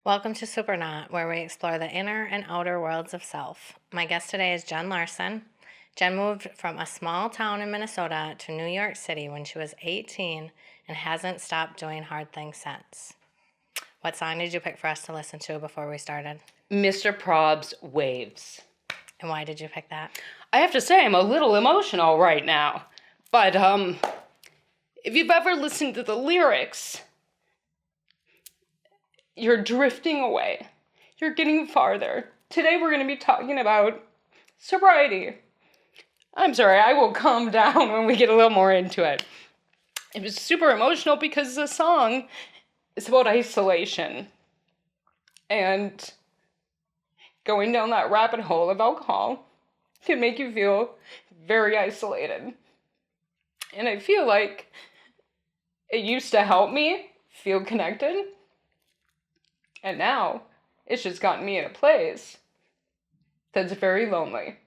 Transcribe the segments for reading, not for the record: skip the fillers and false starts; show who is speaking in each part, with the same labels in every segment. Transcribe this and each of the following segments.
Speaker 1: Welcome to Supernaut, where we explore the inner and outer worlds of self. My guest today is Jenn Larson. Jenn moved from a small town in Minnesota to New York City when she was 18 and hasn't stopped doing hard things since. What song did you pick for us to listen to before we started?
Speaker 2: Mr. Prob's Waves.
Speaker 1: And why did you pick that?
Speaker 2: I have to say, I'm a little emotional right now. But, if you've ever listened to the lyrics, you're drifting away. You're getting farther. Today we're going to be talking about sobriety. I'm sorry, I will calm down when we get a little more into it. It was super emotional because the song is about isolation. And going down that rabbit hole of alcohol can make you feel very isolated. And I feel like it used to help me feel connected. And now it's just gotten me in a place that's very lonely.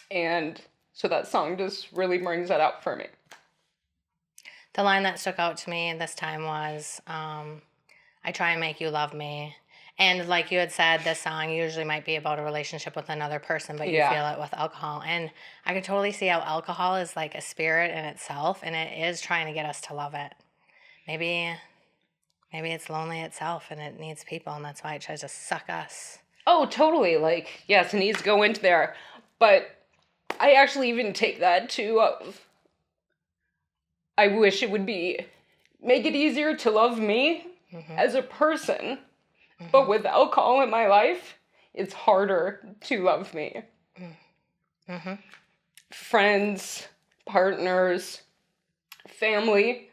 Speaker 2: And so that song just really brings that out for me.
Speaker 1: The line that stuck out to me this time was, I try and make you love me. And like you had said, this song usually might be about a relationship with another person, but you feel it with alcohol. And I could totally see how alcohol is like a spirit in itself, and it is trying to get us to love it. Maybe it's lonely itself, and it needs people, and that's why it tries to suck us.
Speaker 2: Oh, totally. Like, yes, it needs to go into there. But I actually even take that to, I wish it would make it easier to love me as a person. But with alcohol in my life, it's harder to love me. Friends, partners, family.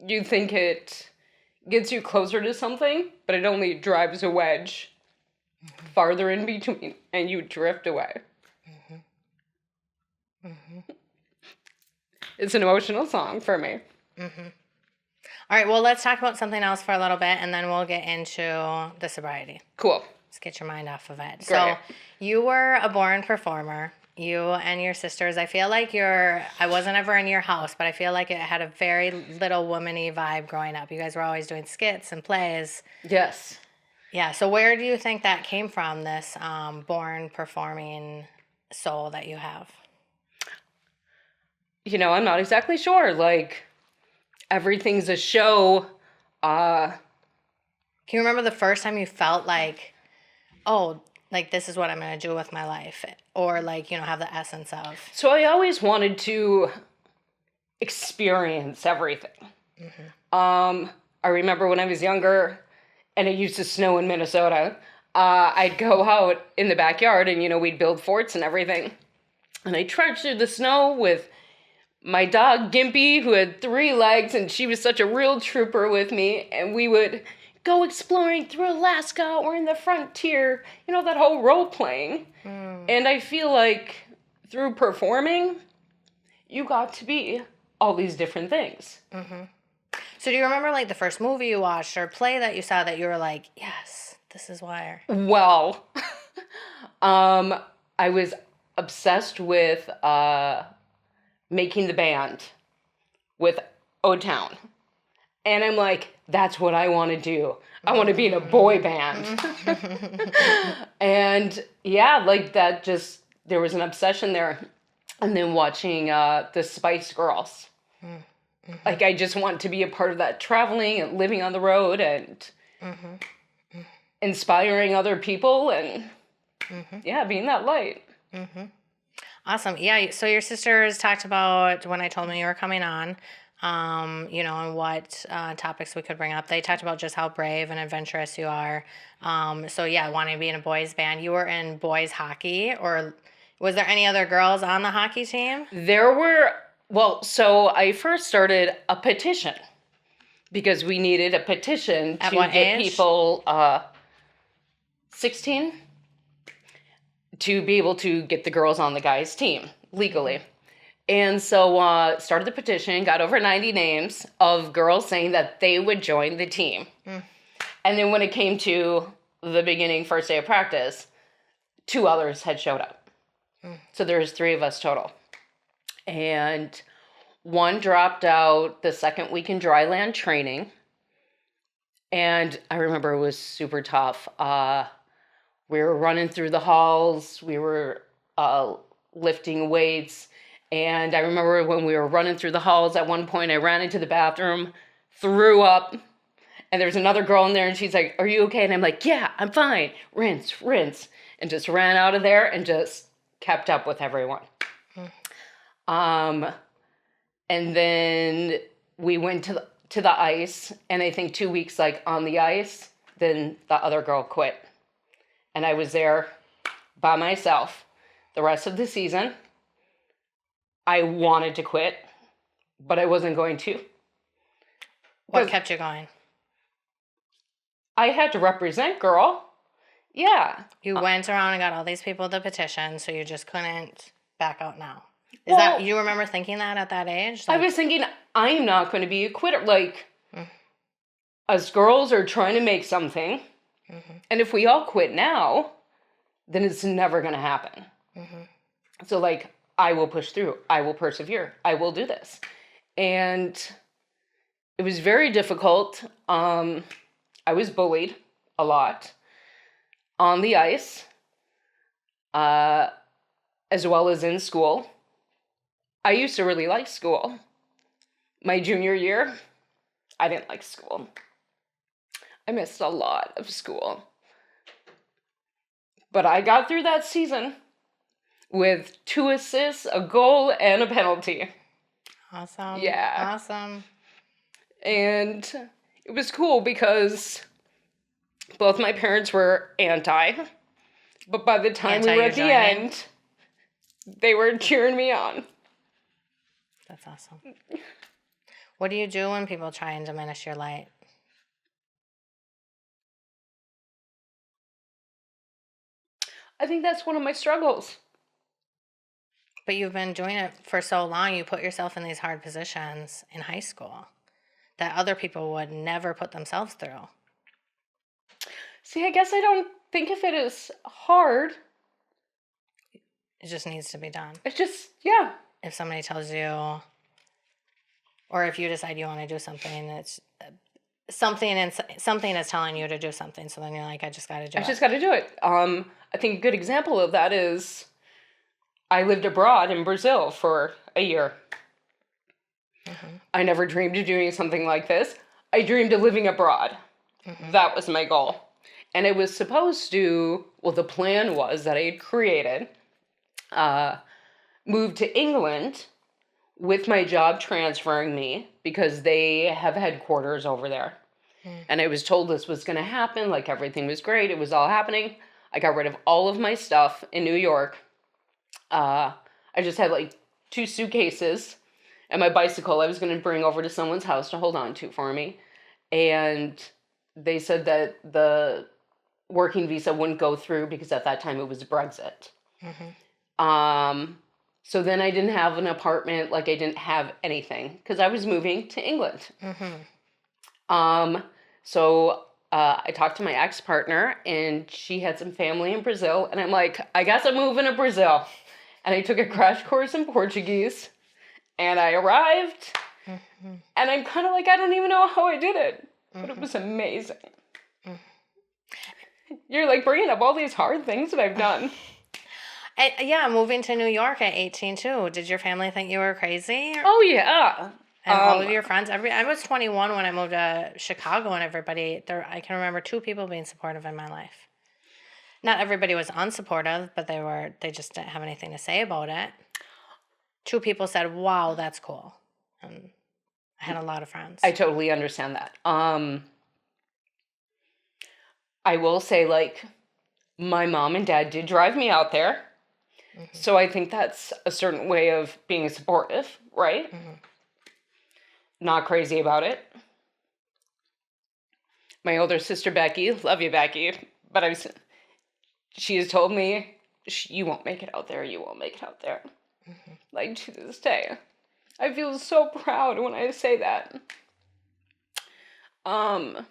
Speaker 2: You think it gets you closer to something, but it only drives a wedge farther in between, and you drift away. It's an emotional song for me.
Speaker 1: All right, well, let's talk about something else for a little bit, and then we'll get into the sobriety.
Speaker 2: Cool.
Speaker 1: Let's get your mind off of it.
Speaker 2: Great.
Speaker 1: So you were a born performer. You and your sisters, I feel like I wasn't ever in your house, but I feel like it had a very Little Woman-y vibe growing up. You guys were always doing skits and plays.
Speaker 2: Yes.
Speaker 1: Yeah, so where do you think that came from, this born performing soul that you have?
Speaker 2: You know, I'm not exactly sure. Like, everything's a show.
Speaker 1: Can you remember the first time you felt like, oh, like this is what I'm going to do with my life? Or like, have the essence of?
Speaker 2: So I always wanted to experience everything. I remember when I was younger and it used to snow in Minnesota, I'd go out in the backyard and, we'd build forts and everything. And I trudged through the snow with my dog, Gimpy, who had 3 legs, and she was such a real trooper with me. And we would go exploring through Alaska or in the frontier, that whole role playing. And I feel like through performing, you got to be all these different things.
Speaker 1: So do you remember like the first movie you watched or play that you saw that you were like, yes, this is why?
Speaker 2: Well, I was obsessed with Making the Band with O-Town. And I'm like, that's what I want to do. I want to be in a boy band. And yeah, like that there was an obsession there. And then watching the Spice Girls. Like I just want to be a part of that, traveling and living on the road and inspiring other people and being that light.
Speaker 1: Awesome. Yeah, so your sisters talked about when I told them you were coming on, and what topics we could bring up. They talked about just how brave and adventurous you are. So yeah, wanting to be in a boys band. You were in boys hockey, or was there any other girls on the hockey team?
Speaker 2: So I first started a petition because we needed a petition to get
Speaker 1: age?
Speaker 2: People 16 to be able to get the girls on the guys' team legally. And so started the petition, got over 90 names of girls saying that they would join the team. And then when it came to the beginning, first day of practice, 2 others had showed up. So there's 3 of us total. And one dropped out the second week in dry land training. And I remember it was super tough. We were running through the halls. We were lifting weights. And I remember when we were running through the halls, at one point I ran into the bathroom, threw up, and there's another girl in there, and she's like, "Are you okay?" And I'm like, "Yeah, I'm fine. Rinse, rinse." And just ran out of there and just kept up with everyone. And then we went to the ice, and I think 2 weeks like on the ice, then the other girl quit. And I was there by myself the rest of the season. I wanted to quit, but I wasn't going to.
Speaker 1: What kept you going?
Speaker 2: I had to represent, girl. Yeah.
Speaker 1: You went around and got all these people to petition, so you just couldn't back out now.
Speaker 2: Well,
Speaker 1: that, you remember thinking that at that age?
Speaker 2: I was thinking, I'm not going to be a quitter. Like, us girls are trying to make something, and if we all quit now, then it's never going to happen. So, like, I will push through. I will persevere. I will do this. And it was very difficult. I was bullied a lot on the ice, as well as in school. I used to really like school. My junior year, I didn't like school. I missed a lot of school. But I got through that season with 2 assists, a goal, and a penalty.
Speaker 1: Awesome.
Speaker 2: Yeah.
Speaker 1: Awesome.
Speaker 2: And it was cool because both my parents were anti, but by the time we were at the end, they were cheering me on.
Speaker 1: That's awesome. What do you do when people try and diminish your light?
Speaker 2: I think that's one of my struggles.
Speaker 1: But you've been doing it for so long, you put yourself in these hard positions in high school that other people would never put themselves through.
Speaker 2: See, I guess I don't think of it as hard.
Speaker 1: It just needs to be done.
Speaker 2: It's just, yeah.
Speaker 1: If somebody tells you, or if you decide you want to do something, it's something is telling you to do something. So then you're like, I just got to do it.
Speaker 2: I just got to do it. I think a good example of that is I lived abroad in Brazil for a year. I never dreamed of doing something like this. I dreamed of living abroad. That was my goal. And it was supposed to, well, the plan was that I had created, moved to England with my job transferring me because they have headquarters over there. And I was told this was going to happen, like everything was great. It was all happening. I got rid of all of my stuff in New York. I just had like 2 suitcases and my bicycle I was going to bring over to someone's house to hold on to for me. And they said that the working visa wouldn't go through because at that time it was Brexit. So then I didn't have an apartment, like I didn't have anything because I was moving to England. So I talked to my ex-partner and she had some family in Brazil and I'm like, I guess I'm moving to Brazil. And I took a crash course in Portuguese and I arrived and I'm kind of like, I don't even know how I did it, but it was amazing. You're like bringing up all these hard things that I've done.
Speaker 1: Yeah, moving to New York at 18 too. Did your family think you were crazy?
Speaker 2: Oh yeah.
Speaker 1: And all of your friends, I was 21 when I moved to Chicago, and everybody there. I can remember 2 people being supportive in my life. Not everybody was unsupportive, but they just didn't have anything to say about it. 2 people said, "Wow, that's cool," and I had a lot of friends.
Speaker 2: I totally understand that. I will say, like, my mom and dad did drive me out there. So I think that's a certain way of being supportive, right? Not crazy about it. My older sister, Becky, love you, Becky, but she has told me, you won't make it out there, you won't make it out there. Like, to this day. I feel so proud when I say that. But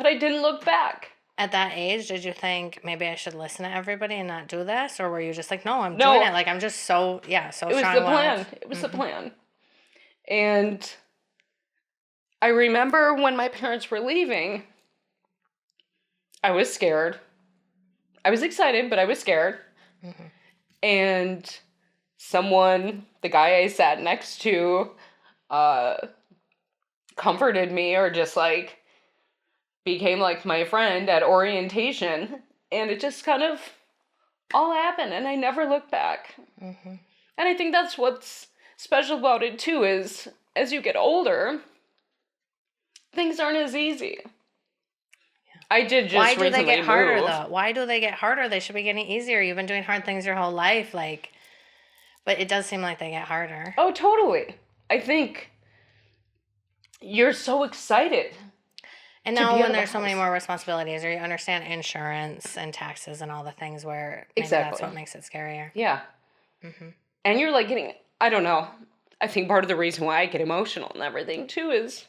Speaker 2: I didn't look back.
Speaker 1: At that age, did you think maybe I should listen to everybody and not do this? Or were you just like, no, I'm doing it. Like, I'm just so
Speaker 2: It was the plan. It was the plan. And I remember when my parents were leaving, I was scared. I was excited, but I was scared.
Speaker 1: Mm-hmm.
Speaker 2: And someone, the guy I sat next to, comforted me, or just like became like my friend at orientation. And it just kind of all happened, and I never looked back.
Speaker 1: Mm-hmm.
Speaker 2: And I think that's what's special about it too, is as you get older, things aren't as easy. I did just
Speaker 1: Why do they
Speaker 2: recently
Speaker 1: get harder,
Speaker 2: move.
Speaker 1: though? Why do they get harder? They should be getting easier. You've been doing hard things your whole life, like, but it does seem like they get harder.
Speaker 2: Oh, totally. I think you're so excited.
Speaker 1: And
Speaker 2: to
Speaker 1: now
Speaker 2: be out
Speaker 1: when
Speaker 2: of the
Speaker 1: there's so many
Speaker 2: house.
Speaker 1: more responsibilities, or you understand insurance and taxes and all the things, where maybe
Speaker 2: Exactly.
Speaker 1: that's what makes it scarier.
Speaker 2: Yeah.
Speaker 1: Mm-hmm.
Speaker 2: And you're like getting, I don't know. I think part of the reason why I get emotional and everything too is,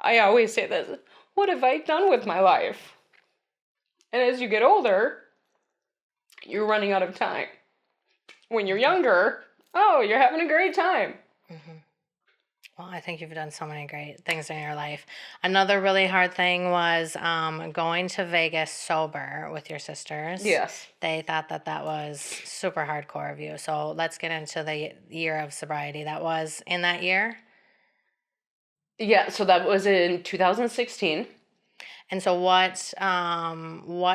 Speaker 2: I always say this, what have I done with my life? And as you get older, you're running out of time. When you're younger, oh, you're having a great time.
Speaker 1: Mm-hmm. Well, I think you've done so many great things in your life. Another really hard thing was going to Vegas sober with your sisters.
Speaker 2: Yes.
Speaker 1: They thought that was super hardcore of you. So let's get into the year of sobriety. That was in that year?
Speaker 2: Yeah, so that was in 2016.
Speaker 1: And so what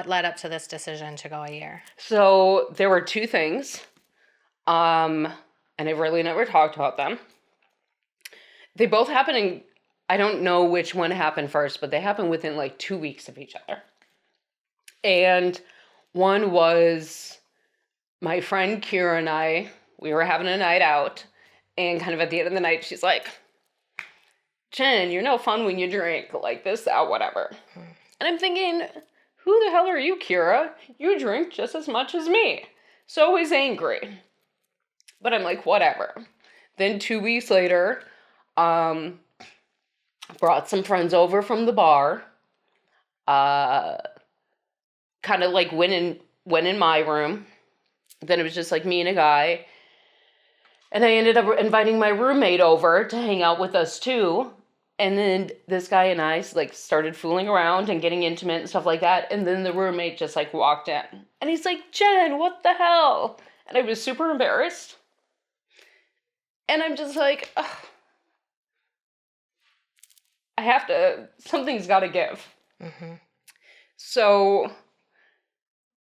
Speaker 1: led up to this decision to go a year?
Speaker 2: So there were two things, and I really never talked about them. They both happened in, I don't know which one happened first, but they happened within like 2 weeks of each other. And one was my friend Kira and we were having a night out, and kind of at the end of the night, she's like, Jen, you're no fun when you drink, like this, that, whatever. And I'm thinking, who the hell are you, Kira? You drink just as much as me. So always angry. But I'm like, whatever. Then 2 weeks later, brought some friends over from the bar. Kind of like went in my room. Then it was just like me and a guy. And I ended up inviting my roommate over to hang out with us too. And then this guy and I like started fooling around and getting intimate and stuff like that. And then the roommate just like walked in. And he's like, Jen, what the hell? And I was super embarrassed. And I'm just like, ugh. Something's got to give.
Speaker 1: Mm-hmm.
Speaker 2: So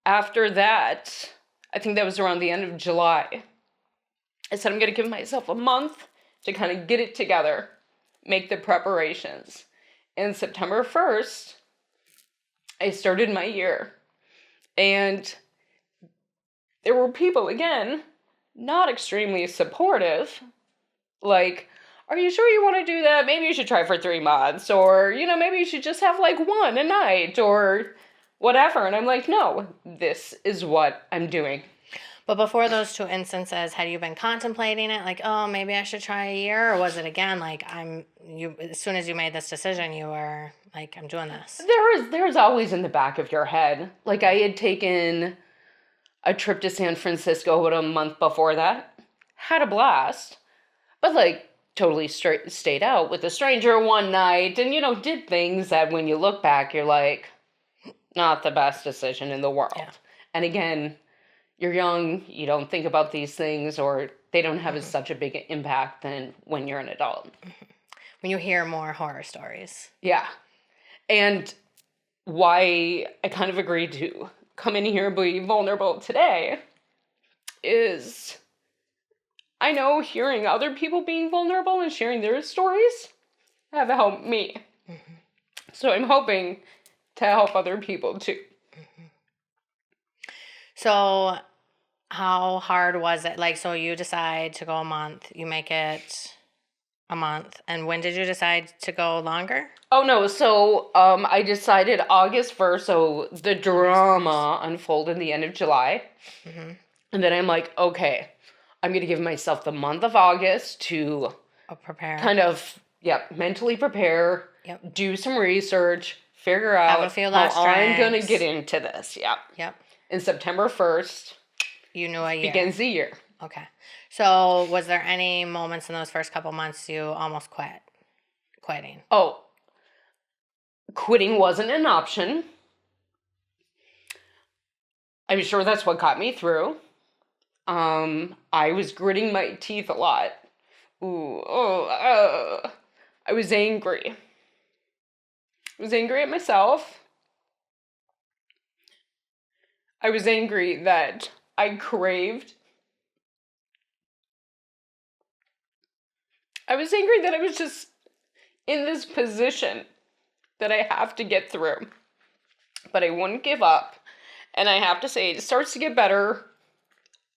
Speaker 2: after that, I think that was around the end of July, I said, I'm going to give myself a month to kind of get it together, make the preparations. And September 1st, I started my year. And there were people, again, not extremely supportive. Like, are you sure you want to do that? Maybe you should try for 3 months. Or, maybe you should just have like one a night or whatever. And I'm like, no, this is what I'm doing.
Speaker 1: But before those two instances, had you been contemplating it? Like, oh, maybe I should try a year? Or was it again, like, as soon as you made this decision, you were like, I'm doing this?
Speaker 2: There's always in the back of your head. Like, I had taken a trip to San Francisco about a month before that. Had a blast. But, like, totally stayed out with a stranger one night. And, did things that when you look back, you're like, not the best decision in the world. Yeah. And again, you're young, you don't think about these things, or they don't have such a big impact than when you're an adult.
Speaker 1: When you hear more horror stories.
Speaker 2: Yeah. And why I kind of agreed to come in here and be vulnerable today is I know hearing other people being vulnerable and sharing their stories have helped me. Mm-hmm. So I'm hoping to help other people too.
Speaker 1: Mm-hmm. So how hard was it? Like, so you decide to go a month, you make it a month. And when did you decide to go longer?
Speaker 2: Oh, no. So I decided August 1st. So the drama unfolded the end of July. Mm-hmm. And then I'm like, okay, I'm going to give myself the month of August to
Speaker 1: prepare.
Speaker 2: Kind of, mentally prepare, do some research, figure out
Speaker 1: have a few
Speaker 2: how I'm going to get into this.
Speaker 1: Yep.
Speaker 2: And September 1st,
Speaker 1: you knew a year.
Speaker 2: Begins the year.
Speaker 1: Okay. So was there any moments in those first couple months you almost quit quitting?
Speaker 2: Oh, quitting wasn't an option. I'm sure that's what got me through. I was gritting my teeth a lot. I was angry. I was angry at myself. I was angry that I craved. I was angry that I was just in this position that I have to get through. But I wouldn't give up. And I have to say, it starts to get better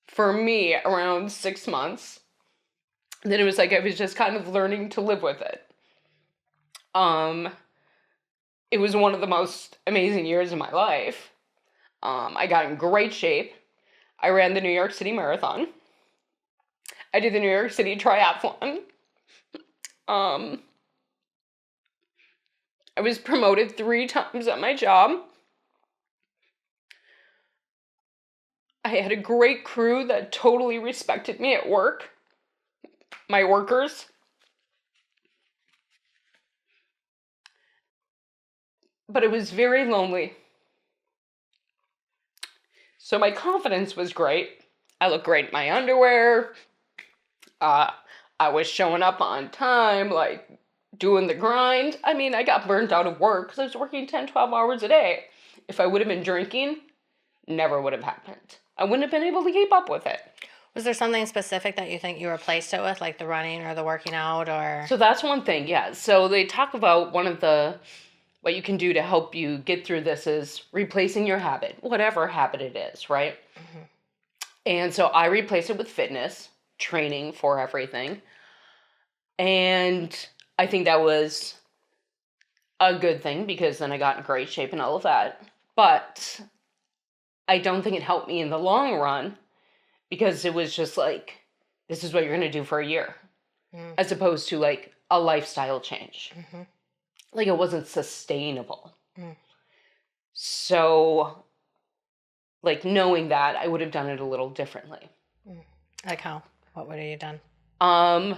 Speaker 2: for me around 6 months. And then it was like I was just kind of learning to live with it. It was one of the most amazing years of my life. I got in great shape. I ran the New York City Marathon. I did the New York City Triathlon. I was promoted 3 times at my job. I had a great crew that totally respected me at work. My workers. But it was very lonely. So my confidence was great. I looked great in my underwear. I was showing up on time, like doing the grind. I mean, I got burnt out of work because I was working 10, 12 hours a day. If I would have been drinking, never would have happened. I wouldn't have been able to keep up with it.
Speaker 1: Was there something specific that you think you replaced it with, like the running or the working out, or?
Speaker 2: So that's one thing, yeah. So they talk about what you can do to help you get through this is replacing your habit, whatever habit it is, right? Mm-hmm. And so I replaced it with fitness, training for everything. And I think that was a good thing because then I got in great shape and all of that. But I don't think it helped me in the long run because it was just like, this is what you're going to do for a year, as opposed to like a lifestyle change. Mm-hmm. Like it wasn't sustainable. So, like knowing that, I would have done it a little differently.
Speaker 1: Like how? What would have you done?
Speaker 2: I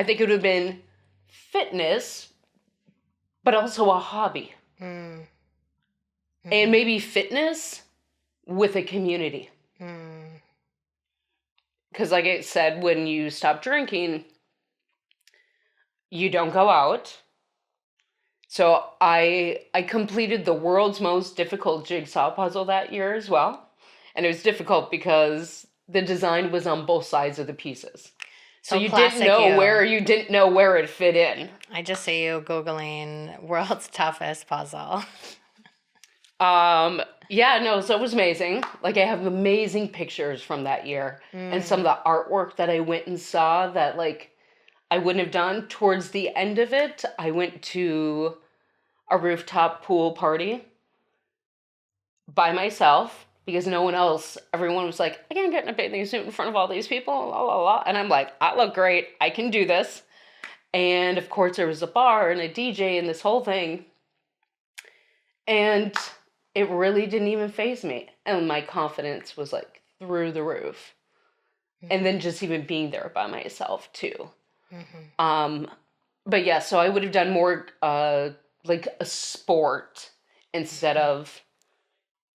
Speaker 2: think it would have been fitness, but also a hobby. Mm-hmm. And maybe fitness with a community. Because like I said, when you stop drinking, you don't go out. So I completed the world's most difficult jigsaw puzzle that year as well. And it was difficult because the design was on both sides of the pieces. So you didn't know where it fit in.
Speaker 1: I just see you Googling world's toughest puzzle.
Speaker 2: Yeah, no, so it was amazing. Like I have amazing pictures from that year. And some of the artwork that I went and saw that like I wouldn't have done. Towards the end of it, I went to a rooftop pool party by myself because no one else, everyone was like, I can't get in a bathing suit in front of all these people, la la la. And I'm like, I look great, I can do this. And of course there was a bar and a DJ and this whole thing. And it really didn't even faze me. And my confidence was like through the roof. Mm-hmm. And then just even being there by myself too. Mm-hmm. But yeah, so I would have done more like a sport instead of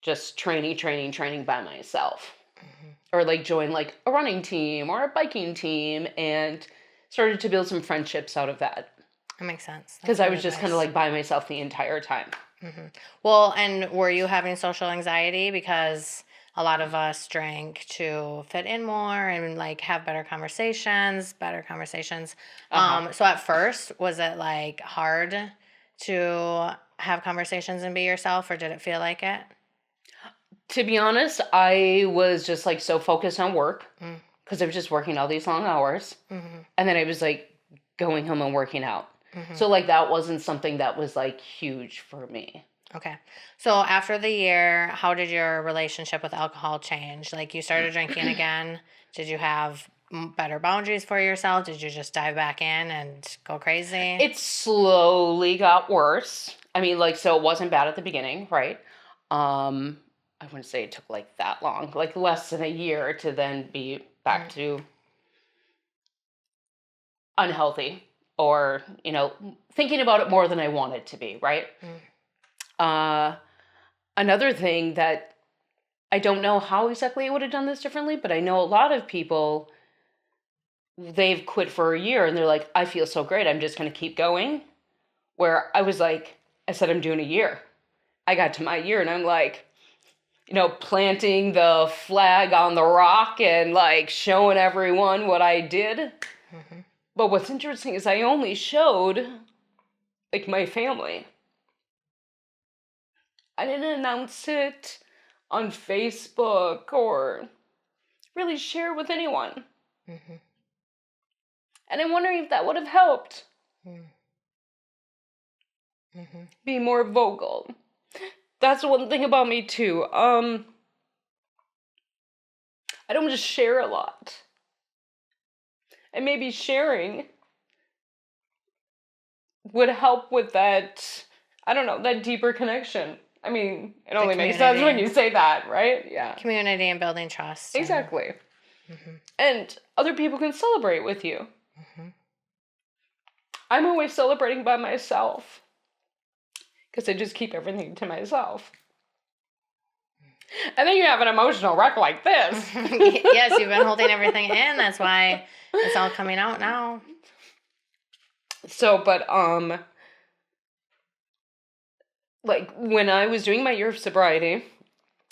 Speaker 2: just training by myself. Mm-hmm. Or like join like a running team or a biking team and started to build some friendships out of that.
Speaker 1: That makes sense.
Speaker 2: Because I was just kind of like by myself the entire time.
Speaker 1: Mm-hmm. Well, and were you having social anxiety? Because a lot of us drank to fit in more and like have better conversations. Uh-huh. So at first, was it like hard to have conversations and be yourself, or did it feel like it?
Speaker 2: To be honest, I was just like so focused on work because I was just working all these long hours. Mm-hmm. And then I was like going home and working out. Mm-hmm. So like that wasn't something that was like huge for me.
Speaker 1: Okay. So after the year, how did your relationship with alcohol change? Like you started drinking again. Did you have better boundaries for yourself? Did you just dive back in and go crazy?
Speaker 2: It slowly got worse. I mean, like, so it wasn't bad at the beginning, right? I wouldn't say it took like that long, like less than a year to then be back to unhealthy. or, thinking about it more than I want it to be, right? Another thing that I don't know how exactly I would have done this differently, but I know a lot of people, they've quit for a year and they're like, I feel so great, I'm just going to keep going. Where I was like, I said I'm doing a year. I got to my year and I'm like, planting the flag on the rock and like showing everyone what I did. Mm-hmm. But what's interesting is I only showed like my family. I didn't announce it on Facebook or really share with anyone. Mm-hmm. And I'm wondering if that would have helped. Mm-hmm. Be more vocal. That's one thing about me too. I don't just share a lot. And maybe sharing would help with that, I don't know, that deeper connection. I mean, it only makes sense when you say that, right? Yeah.
Speaker 1: Community and building trust.
Speaker 2: Exactly. And other people can celebrate with you. I'm always celebrating by myself because I just keep everything to myself. And then you have an emotional wreck like this.
Speaker 1: Yes, you've been holding everything in. That's why it's all coming out now.
Speaker 2: So, but, like, when I was doing my year of sobriety,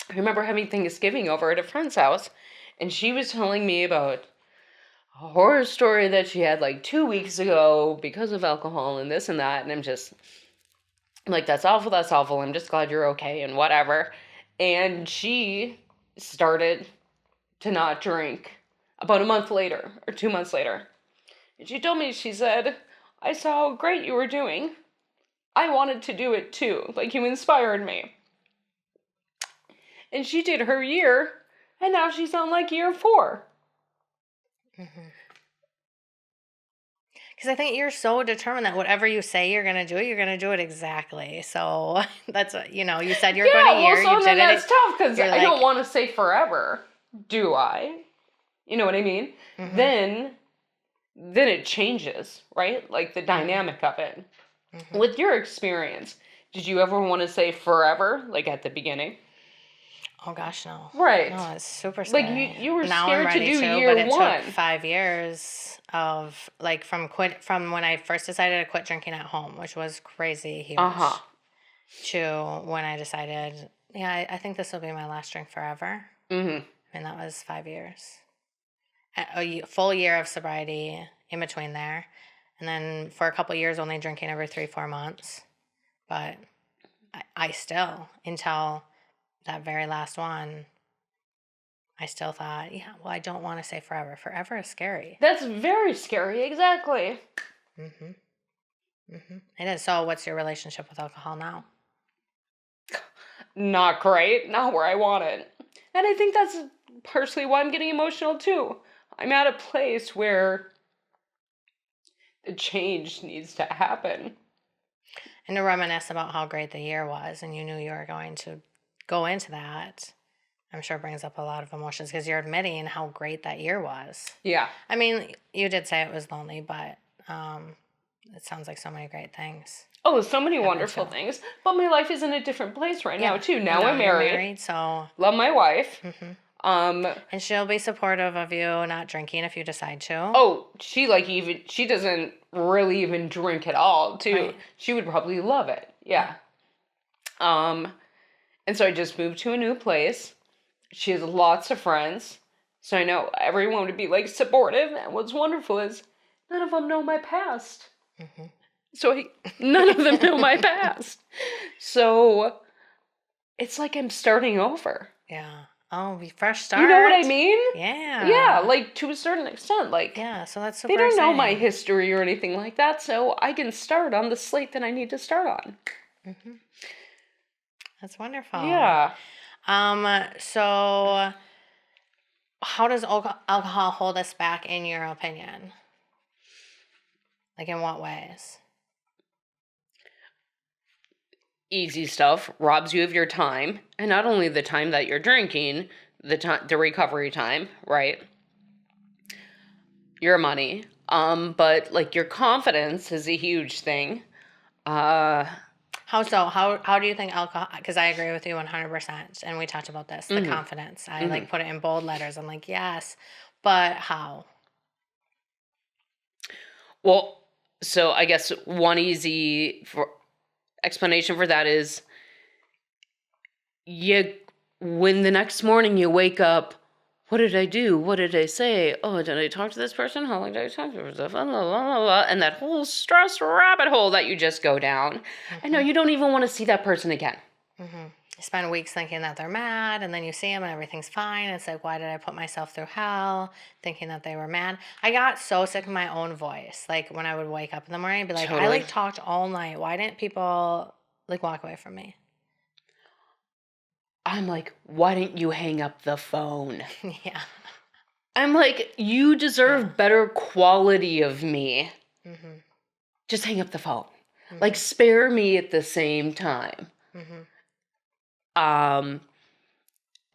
Speaker 2: I remember having Thanksgiving over at a friend's house, and she was telling me about a horror story that she had, like, 2 weeks ago because of alcohol and this and that, and I'm like, that's awful, I'm just glad you're okay, and whatever. And she started to not drink about a month later, or 2 months later. And she told me, she said, I saw how great you were doing. I wanted to do it too. Like, you inspired me. And she did her year, and now she's on, like, year 4.
Speaker 1: Because I think you're so determined that whatever you say you're going to do it exactly. So that's, you said you're going to year.
Speaker 2: Well, so
Speaker 1: you did
Speaker 2: then
Speaker 1: it.
Speaker 2: That's tough because I don't want to say forever, do I? You know what I mean? Then it changes, right? Like the dynamic of it. With your experience, did you ever want to say forever, like at the beginning?
Speaker 1: Oh gosh, no.
Speaker 2: Right.
Speaker 1: No, it's super scary.
Speaker 2: Like you were
Speaker 1: now
Speaker 2: scared
Speaker 1: I'm ready
Speaker 2: to do
Speaker 1: to,
Speaker 2: year
Speaker 1: but it
Speaker 2: 1.
Speaker 1: took 5 years of like from when I first decided to quit drinking at home, which was crazy huge. To when I decided, I think this will be my last drink forever. And that was 5 years. A full year of sobriety in between there. And then for a couple of years, only drinking every 3-4 months. But I still, until that very last one, I still thought, I don't want to say forever. Forever is scary.
Speaker 2: That's very scary, exactly.
Speaker 1: It is. So what's your relationship with alcohol now?
Speaker 2: Not great. Not where I want it. And I think that's partially why I'm getting emotional too. I'm at a place where the change needs to happen.
Speaker 1: And to reminisce about how great the year was, and you knew you were going to go into that, I'm sure brings up a lot of emotions because you're admitting how great that year was.
Speaker 2: Yeah.
Speaker 1: I mean, you did say it was lonely, but it sounds like so many great things.
Speaker 2: Oh, so many wonderful things. But my life is in a different place right now too. Now I'm married.
Speaker 1: So
Speaker 2: love my wife.
Speaker 1: And she'll be supportive of you not drinking if you decide to.
Speaker 2: Oh, she doesn't really even drink at all too. Right. She would probably love it. Yeah. And so I just moved to a new place. She has lots of friends. So I know everyone would be like supportive. And what's wonderful is none of them know my past. So none of them know my past. So it's like I'm starting over.
Speaker 1: Yeah. Oh, fresh start.
Speaker 2: You know what I mean?
Speaker 1: Yeah.
Speaker 2: Yeah, like to a certain extent. Like,
Speaker 1: yeah, so that's super
Speaker 2: they don't know
Speaker 1: exciting.
Speaker 2: my history or anything like that, so I can start on the slate that I need to start on.
Speaker 1: That's wonderful.
Speaker 2: Yeah.
Speaker 1: So how does alcohol hold us back in your opinion? Like in what ways?
Speaker 2: Easy stuff, robs you of your time, and not only the time that you're drinking, the recovery time, right? Your money. But like your confidence is a huge thing.
Speaker 1: How so? How do you think alcohol? Because I agree with you 100%, and we talked about this. The confidence. I like put it in bold letters. I'm like, yes, but how?
Speaker 2: Well, so I guess one easy explanation for that is when the next morning you wake up, what did I do? What did I say? Oh, did I talk to this person? How long did I talk to this person? And that whole stress rabbit hole that you just go down. I know you don't even want to see that person again.
Speaker 1: You spend weeks thinking that they're mad, and then you see them and everything's fine. It's like, why did I put myself through hell thinking that they were mad? I got so sick of my own voice. Like when I would wake up in the morning and be like, I like talked all night. Why didn't people like walk away from me?
Speaker 2: I'm like, why didn't you hang up the phone?
Speaker 1: Yeah.
Speaker 2: I'm like, you deserve better quality of me. Just hang up the phone. Like, spare me at the same time. And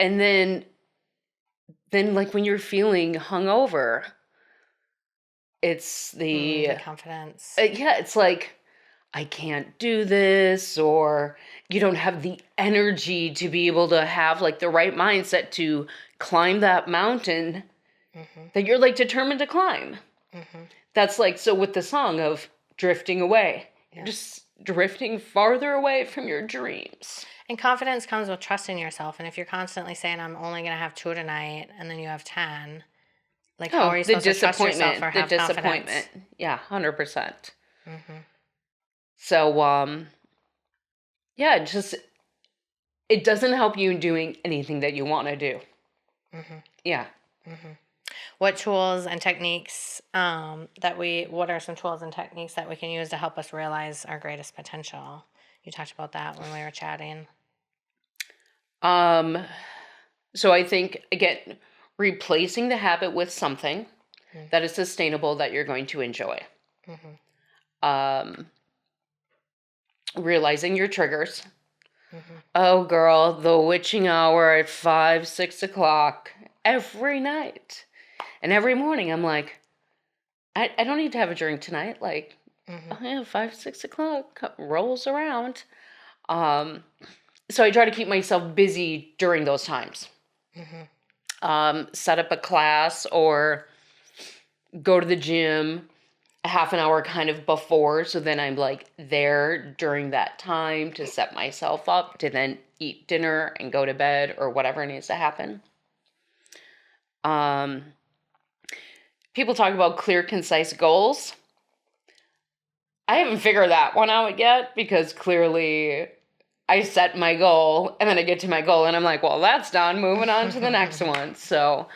Speaker 2: then like when you're feeling hungover, it's the
Speaker 1: confidence.
Speaker 2: It's like, I can't do this, or you don't have the energy to be able to have like the right mindset to climb that mountain that you're like determined to climb. That's like, so with the song of drifting away, you're just drifting farther away from your dreams.
Speaker 1: And confidence comes with trusting yourself. And if you're constantly saying, I'm only going to have 2 tonight, and then you have 10, like, how are you supposed to trust yourself or have confidence?
Speaker 2: Yeah, 100%. So, yeah, it doesn't help you in doing anything that you want to do. Yeah.
Speaker 1: What tools and techniques what are some tools and techniques that we can use to help us realize our greatest potential? You talked about that when we were chatting.
Speaker 2: So I think, again, replacing the habit with something that is sustainable that you're going to enjoy. Realizing your triggers. Oh, girl, the witching hour at 5, 6 o'clock every night. And every morning I'm like, I don't need to have a drink tonight. Like, 5, 6 o'clock rolls around. So I try to keep myself busy during those times. Set up a class or go to the gym a half an hour kind of before, so then I'm like there during that time to set myself up to then eat dinner and go to bed or whatever needs to happen. People talk about clear, concise goals. I haven't figured that one out yet, because clearly I set my goal and then I get to my goal and I'm like, well, that's done. Moving on to the next one. So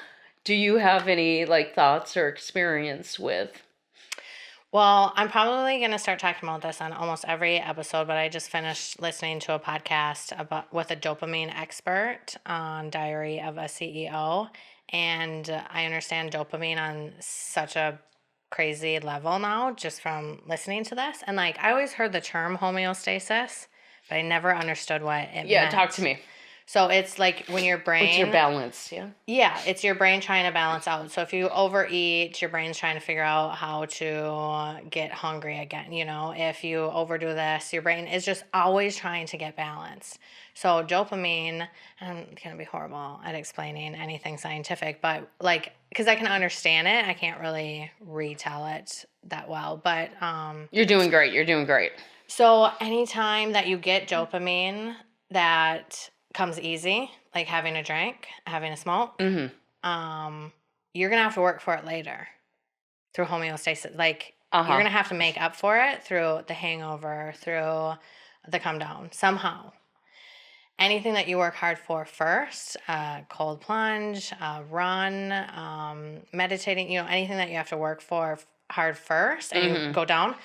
Speaker 2: do you have any like thoughts or experience with?
Speaker 1: Well, I'm probably going to start talking about this on almost every episode, but I just finished listening to a podcast with a dopamine expert on Diary of a CEO. And I understand dopamine on such a crazy level now just from listening to this. And like, I always heard the term homeostasis, but I never understood what it meant.
Speaker 2: Yeah, talk to me.
Speaker 1: So it's like when your brain...
Speaker 2: It's your balance, yeah?
Speaker 1: Yeah, it's your brain trying to balance out. So if you overeat, your brain's trying to figure out how to get hungry again. You know, if you overdo this, your brain is just always trying to get balanced. So dopamine, I'm going to be horrible at explaining anything scientific, but like, because I can understand it, I can't really retell it that well. But
Speaker 2: you're doing great. You're doing great.
Speaker 1: So anytime that you get dopamine that comes easy, like having a drink, having a smoke, you're going to have to work for it later through homeostasis. Like, you're going to have to make up for it through the hangover, through the come down, somehow. Anything that you work hard for first, cold plunge, run, meditating, anything that you have to work for hard first and you go down,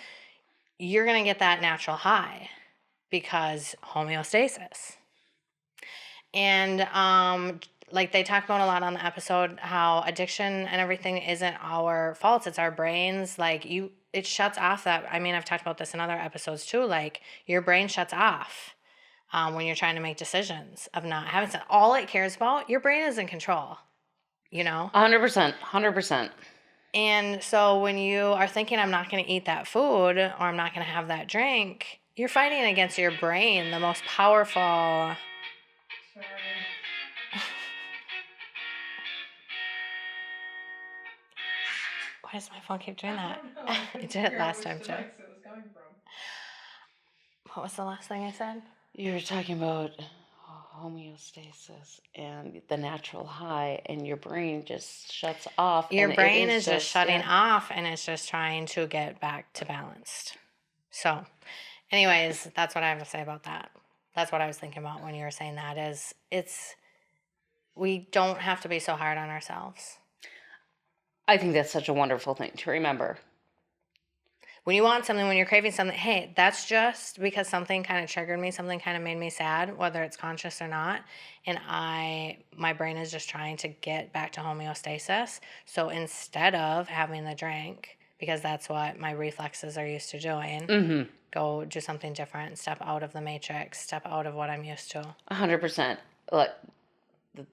Speaker 1: you're going to get that natural high because homeostasis. And like they talk about a lot on the episode, how addiction and everything isn't our faults, it's our brains. Like it shuts off that. I mean, I've talked about this in other episodes too. Like your brain shuts off when you're trying to make decisions of not having sex. All it cares about, your brain is in control,
Speaker 2: 100%.
Speaker 1: And so when you are thinking, I'm not going to eat that food or I'm not going to have that drink, you're fighting against your brain, the most powerful. Why does my phone keep doing that? It did it last time too. What was the last thing I said?
Speaker 2: You were talking about homeostasis and the natural high, and your brain just shuts off.
Speaker 1: Your
Speaker 2: and
Speaker 1: brain
Speaker 2: it
Speaker 1: is just shutting
Speaker 2: yeah.
Speaker 1: off, and it's just trying to get back to balanced. So, anyways, that's what I have to say about that. That's what I was thinking about when you were saying that we don't have to be so hard on ourselves.
Speaker 2: I think that's such a wonderful thing to remember.
Speaker 1: When you want something, when you're craving something, hey, that's just because something kind of triggered me, something kind of made me sad, whether it's conscious or not. And my brain is just trying to get back to homeostasis. So instead of having the drink, because that's what my reflexes are used to doing, go do something different, step out of the matrix, step out of what I'm used to.
Speaker 2: 100%. Like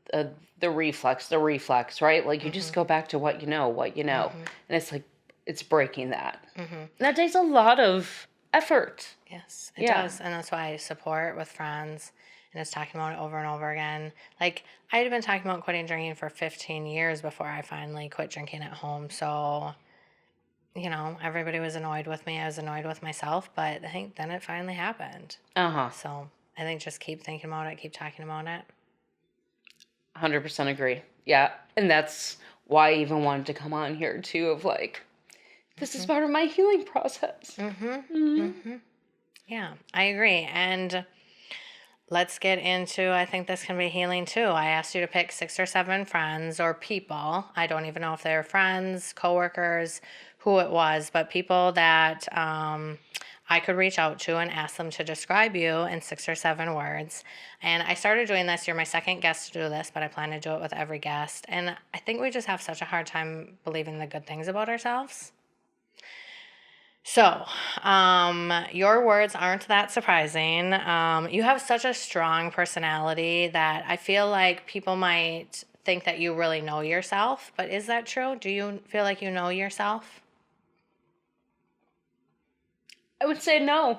Speaker 2: the reflex, right? Like you just go back to what you know. And it's like, it's breaking that. That takes a lot of effort.
Speaker 1: Yes, it does. And that's why I support with friends and just talking about it over and over again. Like, I had been talking about quitting drinking for 15 years before I finally quit drinking at home. So, everybody was annoyed with me. I was annoyed with myself. But I think then it finally happened. So I think just keep thinking about it, keep talking about it.
Speaker 2: 100% agree. Yeah. And that's why I even wanted to come on here, too, of like, this is part of my healing process.
Speaker 1: Yeah, I agree. And let's get into, I think this can be healing too. I asked you to pick 6 or 7 friends or people. I don't even know if they were friends, coworkers, who it was, but people that I could reach out to and ask them to describe you in 6 or 7 words. And I started doing this. You're my second guest to do this, but I plan to do it with every guest. And I think we just have such a hard time believing the good things about ourselves. So, your words aren't that surprising. You have such a strong personality that I feel like people might think that you really know yourself. But is that true? Do you feel like you know yourself?
Speaker 2: I would say no.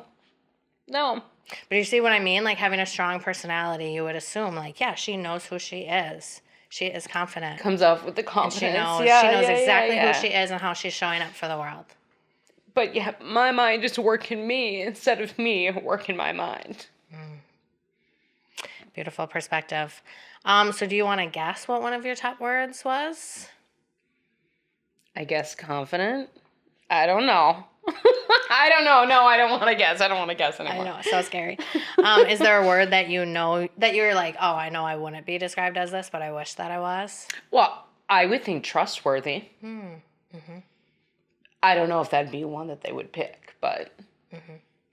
Speaker 2: No.
Speaker 1: But you see what I mean? Like having a strong personality, you would assume, like, yeah, she knows who she is. She is confident.
Speaker 2: Comes off with the confidence.
Speaker 1: And she knows exactly who she is and how she's showing up for the world.
Speaker 2: But yeah, my mind is working me instead of me working my mind.
Speaker 1: Beautiful perspective. So do you want to guess what one of your top words was?
Speaker 2: I guess confident. I don't know. I don't know. No, I don't want to guess. I don't want to guess anymore.
Speaker 1: I know, it's so scary. Is there a word that you know that you're like, oh, I know I wouldn't be described as this, but I wish that I was?
Speaker 2: Well, I would think trustworthy. I don't know if that'd be one that they would pick, but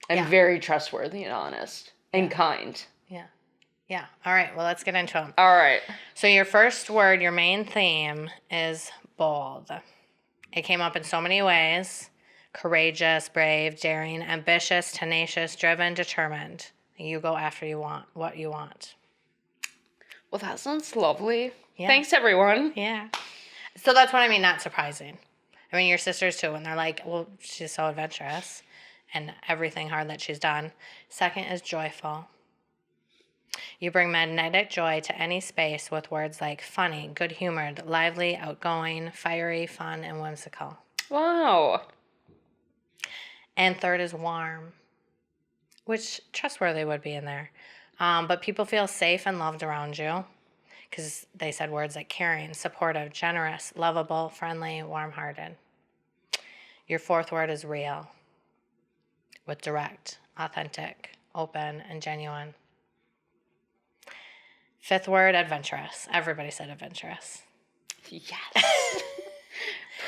Speaker 2: I'm very trustworthy and honest and kind.
Speaker 1: Yeah. All right. Well, let's get into them.
Speaker 2: All right.
Speaker 1: So your first word, your main theme is bold. It came up in so many ways. Courageous, brave, daring, ambitious, tenacious, driven, determined. You go after what you want.
Speaker 2: Well, that sounds lovely.
Speaker 1: Yeah.
Speaker 2: Thanks, everyone.
Speaker 1: Yeah. So that's what I mean, not surprising. I mean, your sisters too, and they're like, well, she's so adventurous and everything hard that she's done. Second is joyful. You bring magnetic joy to any space with words like funny, good-humored, lively, outgoing, fiery, fun, and whimsical.
Speaker 2: Wow.
Speaker 1: And third is warm, which trustworthy would be in there. But people feel safe and loved around you because they said words like caring, supportive, generous, lovable, friendly, warm-hearted. Your fourth word is real, with direct, authentic, open, and genuine. Fifth word, adventurous. Everybody said adventurous.
Speaker 2: Yes.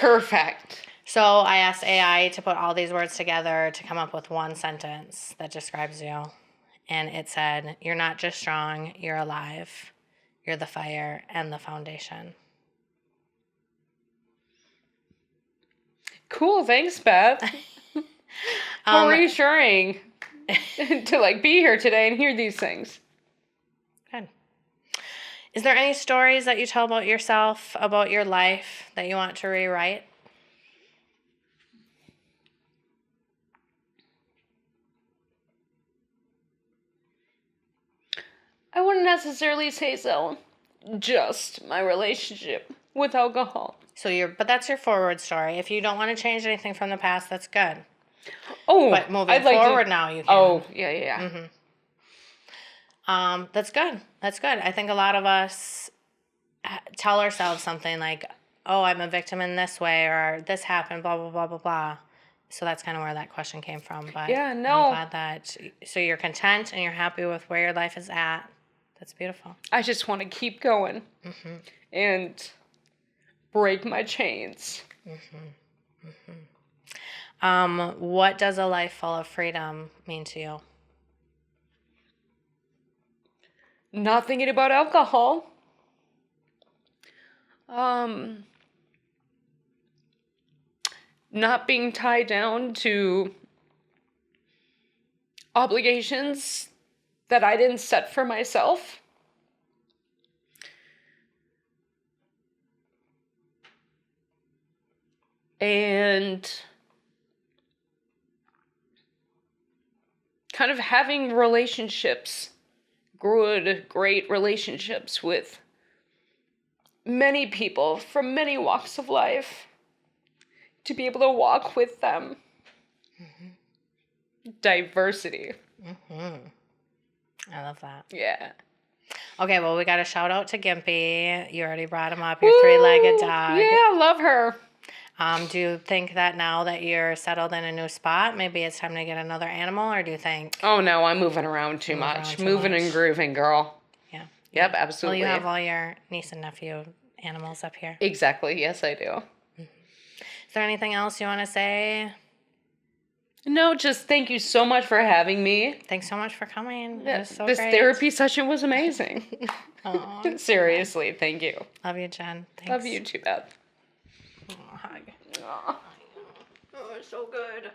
Speaker 2: Perfect.
Speaker 1: So I asked AI to put all these words together to come up with one sentence that describes you. And it said, you're not just strong, you're alive. You're the fire and the foundation.
Speaker 2: Cool. Thanks, Beth. How reassuring to be here today and hear these things.
Speaker 1: Good. Is there any stories that you tell about yourself, about your life, that you want to rewrite?
Speaker 2: I wouldn't necessarily say so. Just my relationship with alcohol.
Speaker 1: But that's your forward story. If you don't want to change anything from the past, that's good.
Speaker 2: Oh,
Speaker 1: But moving forward now, you can.
Speaker 2: Oh, yeah.
Speaker 1: Mm-hmm. That's good. That's good. I think a lot of us tell ourselves something like, oh, I'm a victim in this way, or this happened, blah, blah, blah, blah, blah. So that's kind of where that question came from. But
Speaker 2: yeah, no.
Speaker 1: I'm glad that, so you're content and you're happy with where your life is at. That's beautiful.
Speaker 2: I just want to keep going and break my chains.
Speaker 1: What does a life full of freedom mean to you?
Speaker 2: Not thinking about alcohol. Not being tied down to obligations that I didn't set for myself. And kind of having relationships, good, great relationships with many people from many walks of life, to be able to walk with them. Diversity.
Speaker 1: I love that.
Speaker 2: Yeah.
Speaker 1: Okay, well, we got a shout out to Gimpy. You already brought him up, your three-legged dog.
Speaker 2: Yeah, I love her.
Speaker 1: Do you think that now that you're settled in a new spot, maybe it's time to get another animal, or do you think?
Speaker 2: Oh, no, I'm moving around too much. Moving and grooving, girl.
Speaker 1: Yeah.
Speaker 2: Yep, absolutely.
Speaker 1: Well, you have all your niece and nephew animals up here.
Speaker 2: Exactly. Yes, I do.
Speaker 1: Is there anything else you want to say?
Speaker 2: No, just thank you so much for having me.
Speaker 1: Thanks so much for coming.
Speaker 2: Yeah,
Speaker 1: It was so
Speaker 2: this
Speaker 1: great.
Speaker 2: therapy session was amazing. Seriously, thank you.
Speaker 1: Love you, Jen. Thanks.
Speaker 2: Love you too, Beth.
Speaker 1: Hug.
Speaker 2: Oh, it's so good.